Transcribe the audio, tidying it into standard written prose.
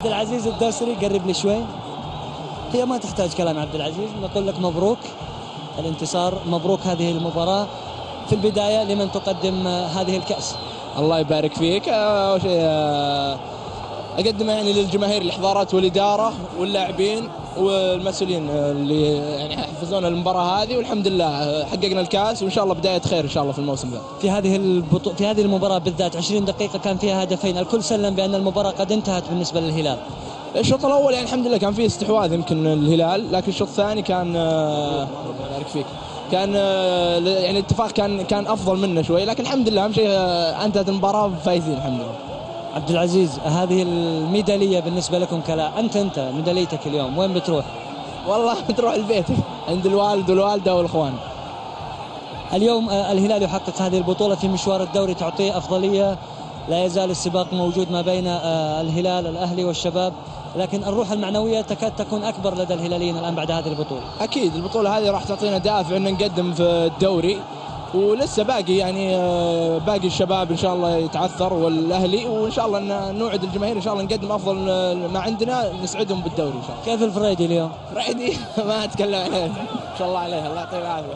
عبد العزيز الدوسري قرب لي شوي. هي ما تحتاج كلام عبد العزيز، نقول لك مبروك الانتصار، مبروك هذه المباراة في البداية لمن تقدم هذه الكأس. الله يبارك فيك. أول شيء أقدم يعني للجماهير اللي حضرت والإدارة واللاعبين والمسؤولين اللي يعني حفزونا المباراة هذه، والحمد لله حققنا الكأس، وإن شاء الله بداية خير إن شاء الله في الموسم ذا. في هذه المباراة بالذات 20 دقيقة كان فيها هدفين، الكل سلم بأن المباراة قد انتهت بالنسبة للهلال. الشوط الأول يعني الحمد لله كان فيه استحواذ يمكن الهلال، لكن الشوط الثاني كان الله يبارك فيك كان يعني الاتفاق كان أفضل منا شوي، لكن الحمد لله أهم شيء انتهت المباراة فايزين الحمد لله. عبد العزيز، هذه الميدالية بالنسبة لكم أنت ميداليتك اليوم وين بتروح؟ والله بتروح البيت عند الوالد والوالدة والإخوان. اليوم الهلال يحقق هذه البطولة في مشوار الدوري، تعطيه أفضلية، لا يزال السباق موجود ما بين الهلال الأهلي والشباب، لكن الروح المعنوية تكاد تكون أكبر لدى الهلاليين الآن بعد هذه البطولة. أكيد البطولة هذه راح تعطينا دافع أن نقدم في الدوري، ولسه باقي يعني باقي الشباب إن شاء الله يتعثر والأهلي، وإن شاء الله نوعد الجماهير إن شاء الله نقدم أفضل ما عندنا، نسعدهم بالدوري إن شاء الله. كيف الفريدي اليوم؟ فريدي ما أتكلم عليه، إن شاء الله عليه، الله يعطيه العافية.